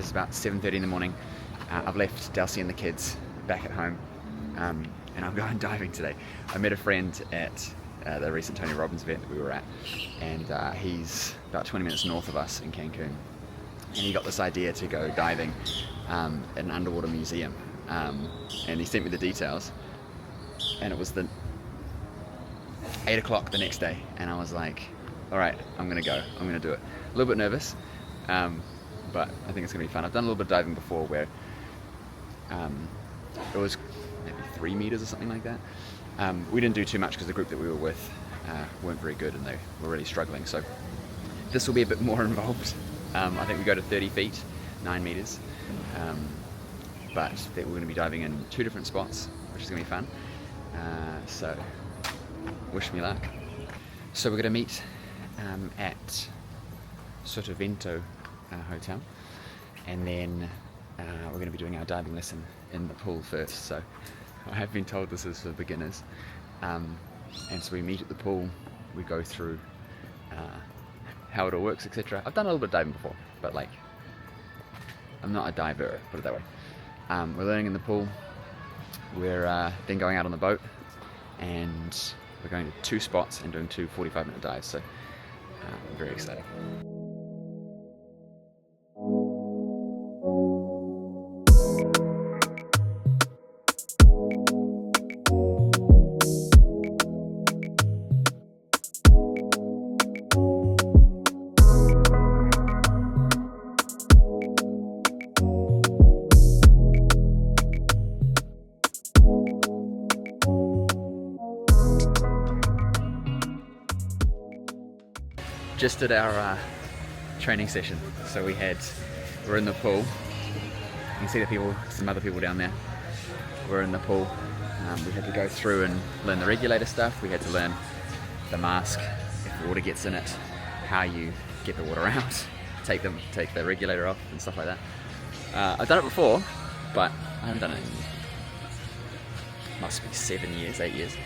guys, it's about 7:30 in the morning. I've left Delsi and the kids back at home, and I'm going diving today. I met a friend at the recent Tony Robbins event that we were at, and he's about 20 minutes north of us in Cancun, and he got this idea to go diving at an underwater museum, and he sent me the details, and it was the 8 o'clock the next day, and I was like, all right, I'm gonna go, I'm gonna do it. A little bit nervous, but I think it's gonna be fun. I've done a little bit of diving before where it was maybe 3 meters or something like that. We didn't do too much because the group that we were with weren't very good and they were really struggling, so this will be a bit more involved. I think we go to 30 feet, 9 meters, but we're going to be diving in 2 different spots, which is going to be fun, so wish me luck. So we're going to meet at Sotavento Hotel, and then we're going to be doing our diving lesson in the pool first. So I have been told this is for beginners, and so we meet at the pool, we go through how it all works, etc. I've done a little bit of diving before, but like, I'm not a diver, put it that way. We're learning in the pool, we're then going out on the boat, and we're going to 2 spots and doing 2 45-minute dives, so very exciting. Just did our training session, so we're in the pool. You can see the people, some other people down there. We're in the pool. We had to go through and learn the regulator stuff. We had to learn the mask, if the water gets in it, how you get the water out, take the regulator off and stuff like that. I've done it before, but I haven't done it in, must be 7 years, 8 years.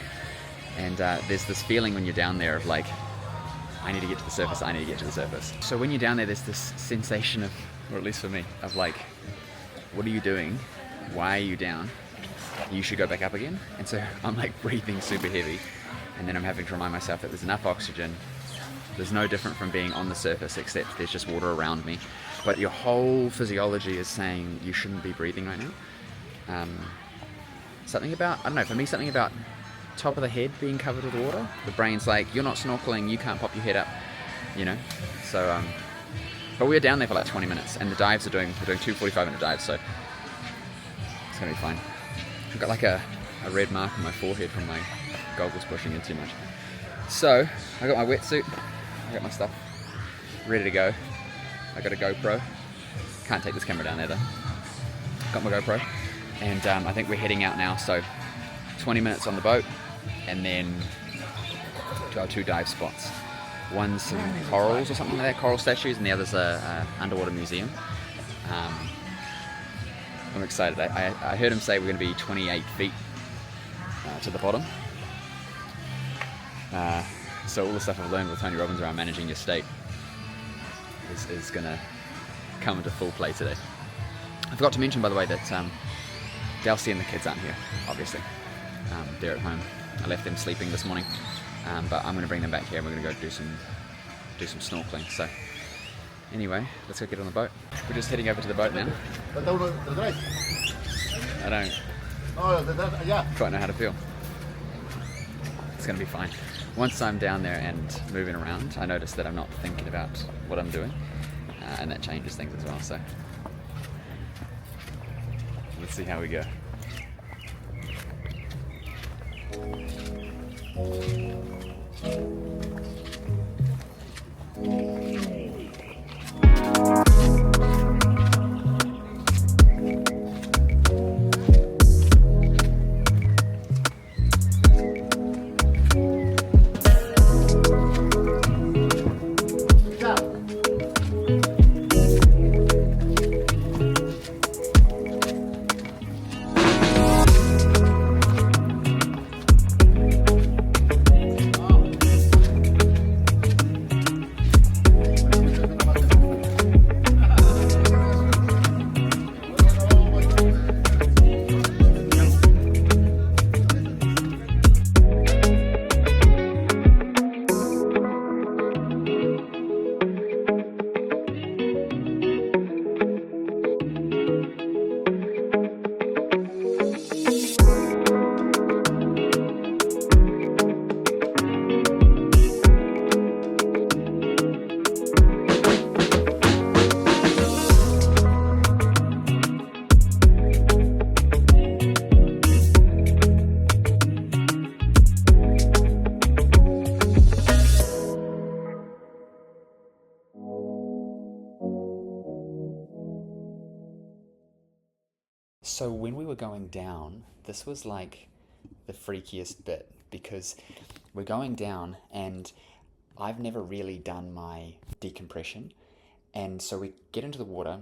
And there's this feeling when you're down there of like, I need to get to the surface, I need to get to the surface. So when you're down there, there's this sensation of, or at least for me, of like, what are you doing? Why are you down? You should go back up again. And so I'm like breathing super heavy, and then I'm having to remind myself that there's enough oxygen. There's no different from being on the surface, except there's just water around me. But your whole physiology is saying you shouldn't be breathing right now. Something about, I don't know, for me, something about top of the head being covered with water. The brain's like, you're not snorkeling, you can't pop your head up, you know. So but we were down there for like 20 minutes, and the dives we're doing 2 45-minute dives, so it's gonna be fine. I've got like a red mark on my forehead from my goggles pushing in too much. So I got my wetsuit, I got my stuff ready to go. I got a GoPro, can't take this camera down there though. Got my GoPro, and I think we're heading out now, so 20 minutes on the boat, and then to our 2 dive spots. One's some corals or something like that, coral statues, and the other's a underwater museum. I'm excited. I heard him say we're going to be 28 feet to the bottom. So all the stuff I've learned with Tony Robbins around managing your state is going to come into full play today. I forgot to mention, by the way, that Delsi and the kids aren't here, obviously. They're at home. I left them sleeping this morning, but I'm going to bring them back here and we're going to go do some snorkeling. So anyway, let's go get on the boat. We're just heading over to the boat now. I don't quite know how to feel. It's going to be fine. Once I'm down there and moving around, I notice that I'm not thinking about what I'm doing, and that changes things as well. So let's see how we go. So when we were going down, this was like the freakiest bit, because we're going down and I've never really done my decompression. And so we get into the water,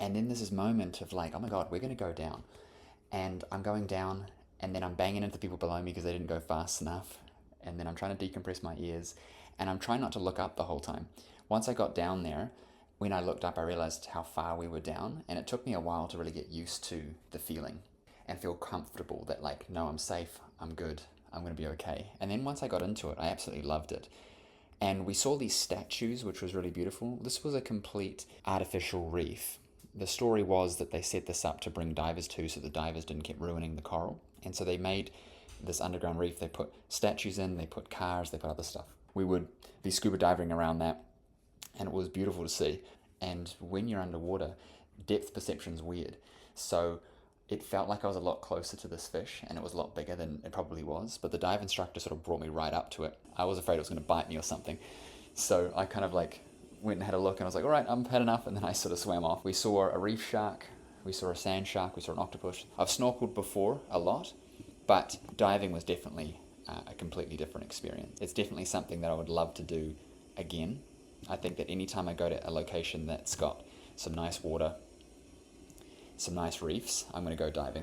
and then there's this moment of like, oh my God, we're going to go down. And I'm going down, and then I'm banging into the people below me because they didn't go fast enough. And then I'm trying to decompress my ears, and I'm trying not to look up the whole time. Once I got down there, when I looked up, I realized how far we were down, and it took me a while to really get used to the feeling and feel comfortable that like, no, I'm safe, I'm good, I'm going to be okay. And then once I got into it, I absolutely loved it. And we saw these statues, which was really beautiful. This was a complete artificial reef. The story was that they set this up to bring divers to, so the divers didn't keep ruining the coral. And so they made this underground reef. They put statues in, they put cars, they put other stuff. We would be scuba diving around that, and it was beautiful to see. And when you're underwater, depth perception's weird. So it felt like I was a lot closer to this fish, and it was a lot bigger than it probably was. But the dive instructor sort of brought me right up to it. I was afraid it was going to bite me or something. So I kind of like went and had a look, and I was like, all right, I've had enough. And then I sort of swam off. We saw a reef shark, we saw a sand shark, we saw an octopus. I've snorkeled before a lot, but diving was definitely a completely different experience. It's definitely something that I would love to do again. I think that anytime I go to a location that's got some nice water, some nice reefs, I'm going to go diving.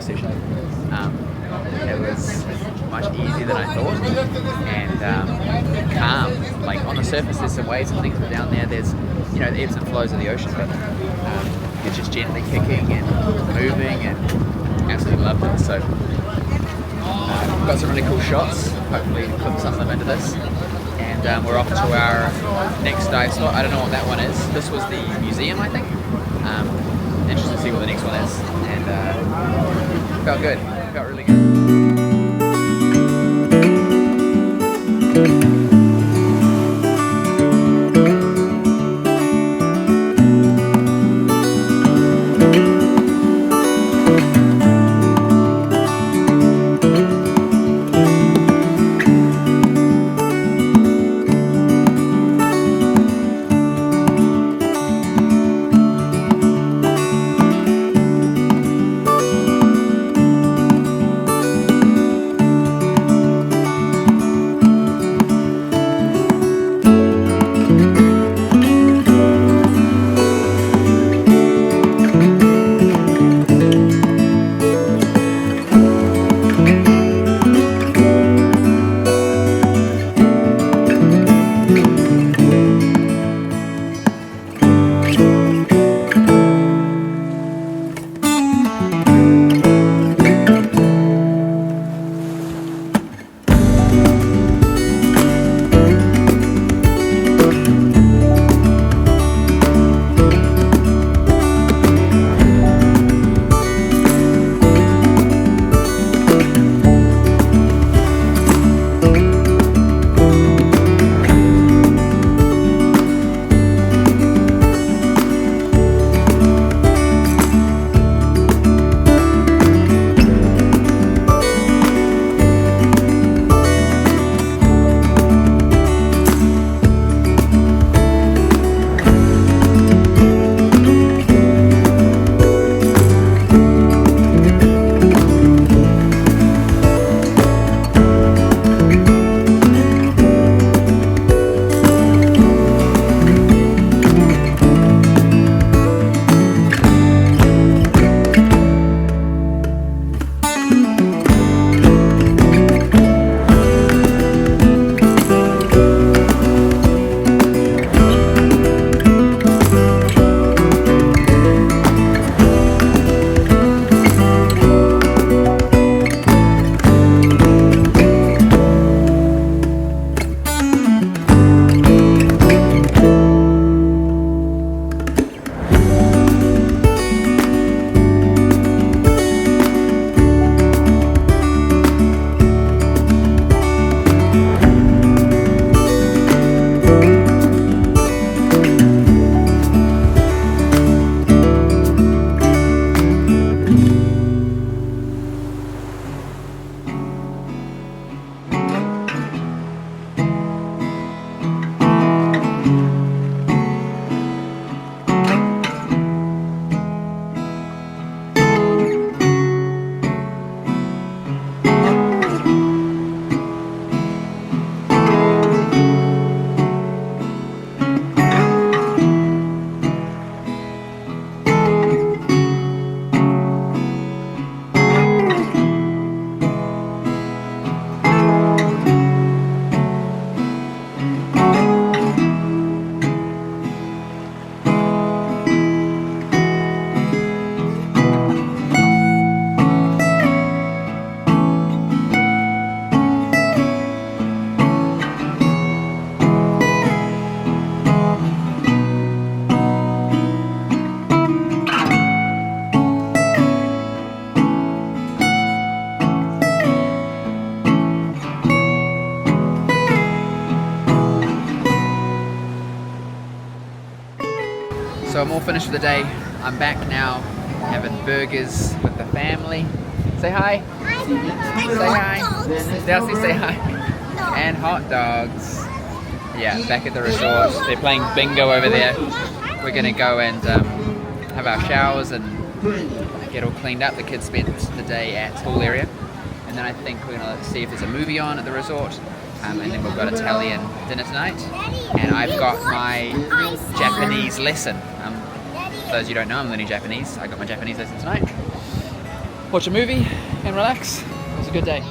It was much easier than I thought, and calm. Like on the surface there's some waves and things, but down there there's, you know, the ebbs and flows of the ocean, but it's just gently kicking and moving, and absolutely loved it. So We've got some really cool shots. Hopefully clip some of them into this. And we're off to our next dive spot. I don't know what that one is. This was the museum, I think. Interested to see what the next one is. And felt good. Felt really good. So I'm all finished for the day. I'm back now, having burgers with the family. Say hi. Say hi. Delsi, say hi. And hot dogs. Yeah, back at the resort. They're playing bingo over there. We're gonna go and have our showers and get all cleaned up. The kids spent the day at pool area. And then I think we're gonna see if there's a movie on at the resort. And then we've got Italian dinner tonight. And I've got my Japanese lesson. For those of you who don't know, I'm learning Japanese. I got my Japanese lesson tonight. Watch a movie and relax. It was a good day.